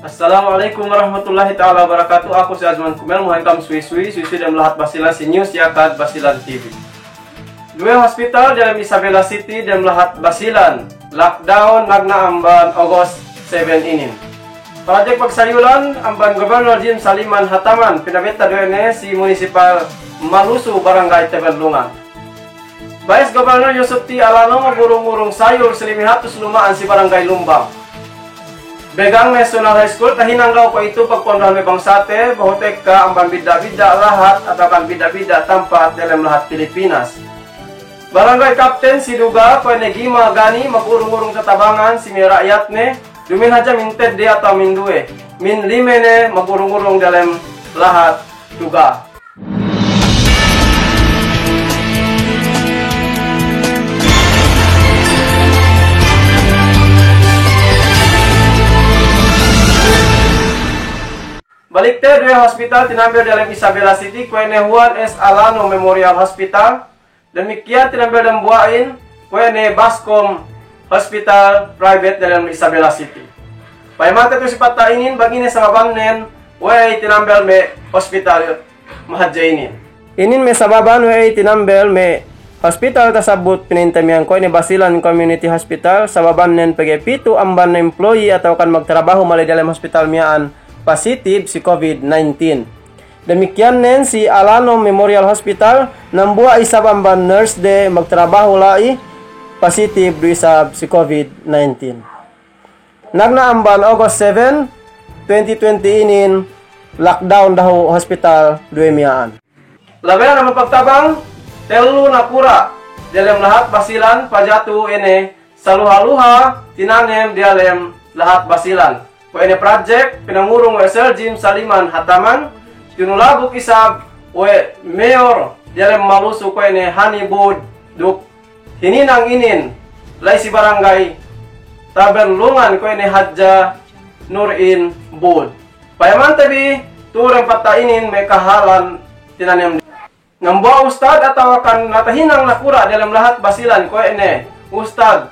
Assalamualaikum warahmatullahi ta'ala wabarakatuh. Aku si Azman Kumel, muhaikam suwi-suwi dan melahat basilan si news yakat basilan TV. Dua hospital dalam Isabela City dan melahat basilan lockdown nagna amban August 7 ini. Projek pagsayulan amban Gubernur Jim Saliman Hataman pinabeta doene si munisipal Malusu Barangay Tebenlungan. Vice Gubernur Yusuf T. Alano magurung-urung sayur selimihatus lumaan si Barangay Lumbang. Begang National High School tahinang daw pa ito pagpondohan may bangsate bahotek ka amban bida-bida lahat at akan bida-bida tampat dalam lahat Pilipinas. Barangay Captain si Duga panegima gani magurung-urung katabangan si rakyat ne dumin haja minted de atau min due min lime ne magurung-urung dalam lahat Duga. Balikte dua hospital tinambil dalam Isabela City kuene Juan S. Alano Memorial Hospital. Demikian tinambil dan buain kuene Bascom Hospital Private dalam Isabela City. Paimata tu sipata inin bagine sa mabanen way tinambil me hospital mahadjainin. Inin me sababan way tinambil me hospital tasabut pinintamian kuene Basilan Community Hospital sababan nen pagepito amban na employee atau kan magtrabaho mali dalam hospital miaan positif si COVID-19. Demikian nen si Alano Memorial Hospital nambua isab amban nurse de magtrabaho lai positif do isab si COVID-19. Nagna amban August 7, 2020 inin lockdown daw hospital duemiaan. Laban na mapagtabang telu nakura dalam lahat Basilan pajatu ene saluha-luha tinanem dalam lahat Basilan. Kuene project pinangurung Sir Jim Saliman Hataman tinulabok isab we mayor dalam Malusu kuene Hanibud duk hininang inin lay si barangay Tebenlungan kuene Hadja Nurin Bud. Payaman tabi turang patainin may kahalan tinanem ngambuang ustad atau akan natahinang nakura dalam lahat Basilan kuene Ustad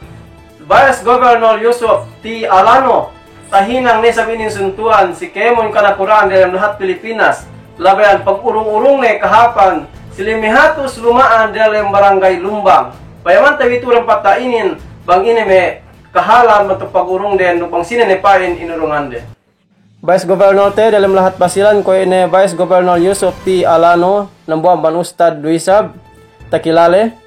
Vice Governor Yusuf T. Alano tahinang ni sabinin suntuan si Kemon kanakuraan dalam lahat Pilipinas labayan pag-urong-urong ne kahapan silimihatus lumaan dalam Barangay Lumbang. Payaman tabi turang patainin bang ini me kahalan untuk pag-urong den upang sinenepain inurungan den. Vice Governor te dalam lahat Basilan ko ini Vice Governor Yusuf T. Alano nambuang ban Ustad Duisab takilale.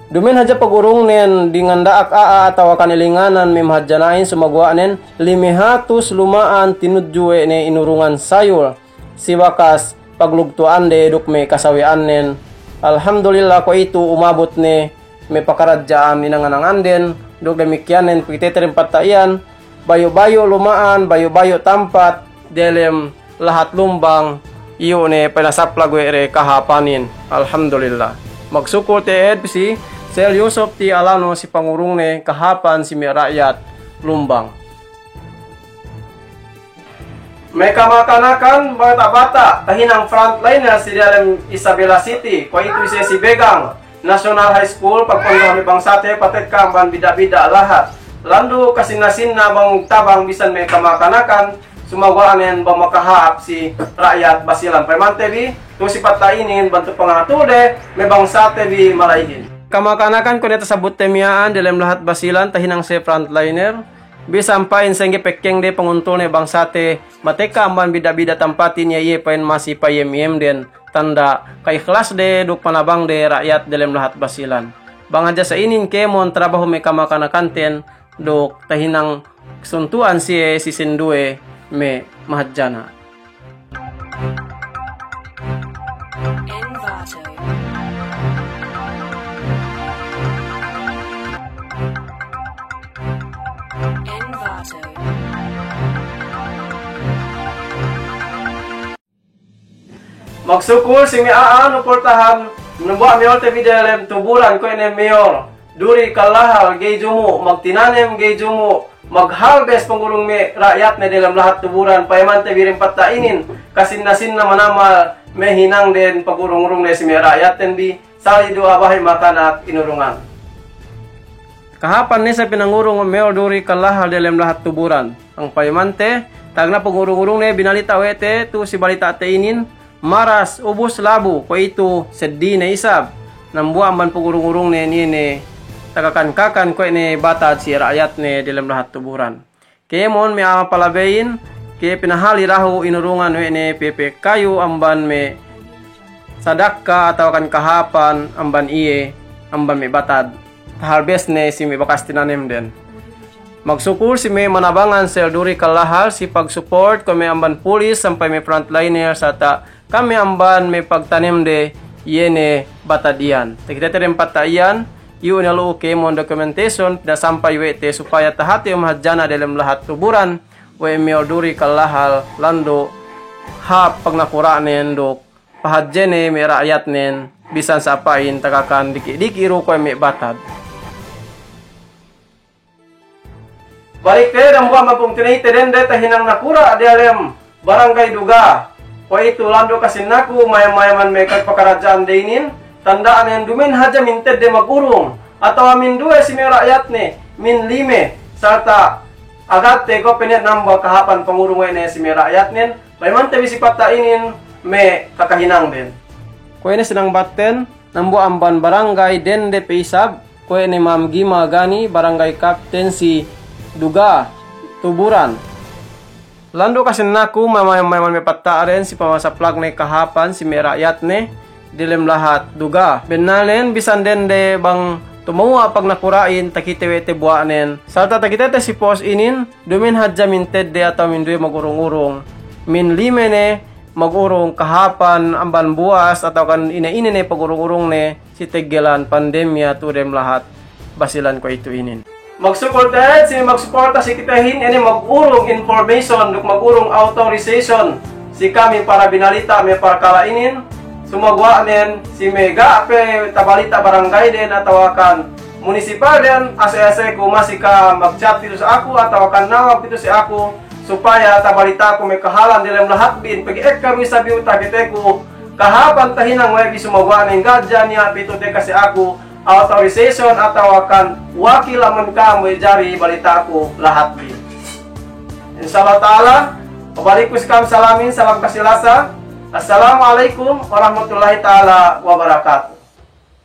Dumin haja pagurong nen dengan daak aa atau kanilinganan mimhadjanain sumagwa nen limihatus lumaan tinudjue ne inurungan sayur siwakas paglugtuan de duk me kasawian nen. Alhamdulillah ko itu umabot ne me pakaradjaan inanganangan den duk demikian nen pagiteterim patayan bayo-bayo lumaan bayo-bayo tampat dalam lahat Lumbang iyo ne penasaplag re kahapanin. Alhamdulillah magsuko te si Sir Yusuf T. Alano si pangurong ne kahapan si rakyat Lumbang. May kamakanakan bata-bata tahinang frontliner si dalam Isabela City. Kwa itu si Begang National High School pagpunduhan ni bangsate patet kamban bida-bida lahat. Landu kasinasin-na bang tabang bisan may kamakanakan sumagwaanen bang makahap si rakyat Basilan. Pamantebi tu si patainin bantu pangatude may bangsate bi malaihin. Kamakanakan ko nito sa butemiaan dalam lahat Basilan tahinang si frontliner bisampain sengge pekkeng de panguntol ne bangsate mateka amban bida-bida tampatin yaye pain masih payem den tanda kay kelas de duk panabang de rakyat dalam lahat Basilan. Bang aja sa inin kemon trabaho me kamakanakan ten duk tahinang suntuan si sindue me mahadjana. Magsukul si miaan uportahan menumbuh mayor tebi dalam tuburan ko ene mayor duri kalahal gay jumu magtinanem gay jumu maghalbes pangurong me rakyat na dalam lahat tuburan payaman tebi rin patainin kasin-nasin na manamal me hinang den pagurong-urong na si me rakyat tenbi sali dua bahay makanak inurungan. Kahapan ni sa pinangurong mayor duri kalahal dalam lahat tuburan ang payamante Tagna pagurung-urung ne binalita wete tu si balita teinin maras ubus labu ko itu seddi na isab nambuang man pagurung-urung ne ni tagakan-kakan ko ne batad si rakyat ne dalam lahat tuburan. Kemon me ama palabein ke pinahali rahu inurungan we ne pepe kayu amban me sadaka atau kan kahapan amban iye amban me batad harvest ne si me bakas tinanim den. Magsukur si may manabangan sa duri kalahal si pag-support kami amban pulis sampai may frontliner sa kami amban may pagtanim de yene batadian. Tekita rin patayan, yun na loo kemon documentation na sampai wete supaya tahati umahadjana dalam lahat tuburan we may duri kalahal lando hap pag nakuranen dok pahadjene may rakyat nen bisan sa apain tagakan diki-diki ro ko may batad. Balik ke dan buang mapung tinay terende tahinang nakura adialem barangay Duga. O itu lando kasin naku mayam-mayaman may kagpakarajaan deinin tandaan yang dumin haja minted de magurong atau amin dua si may rakyat ne min lime serta agate ko penet nambal kahapan pangurungay ne si may rakyat nen mayman tabi si patainin may kakahinang din. Ko ini senang batten nambu amban barangay dende peisab ko ini Ma'am Gima Gani barangay Captain si Duga, tuburan. Lando kasi naku may pataren si pamasaplag ne kahapan si may rakyat ne dilem lahat Duga. Benalen bisan den de bang tumuwa pag nakurain takitewete buanen. Salta takitete si pos inin dumin hadja minted de ataw min duwe magurong-urong. Min lime ne magurong kahapan amban buas atau kan ina-ine ne pagurong-urong ne si tegelan pandemya tudem lahat basilan ko itu inin. Magsuporta si magsuporta si kitahin ini magurong information duk magurong authorization si kami para binalita may para kalainin sumagwa nen si mega ape tabalita barangay den atau akan munisipal den ase-ase ko masika mag-chat dito sa ako atau akan nawag dito si ako supaya tabalita ko may kahalan dalam lahat bin pag-ek kami sa biuta kite ko kahapan tahinang may sumagwa nen gadya niya pito de kasi ako authorization atau akan wakil aman ka mo jari balita ko lahat din. Insyaallah taala balik ko salamin salam kasilasa. Assalamualaikum warahmatullahi taala wabarakatuh.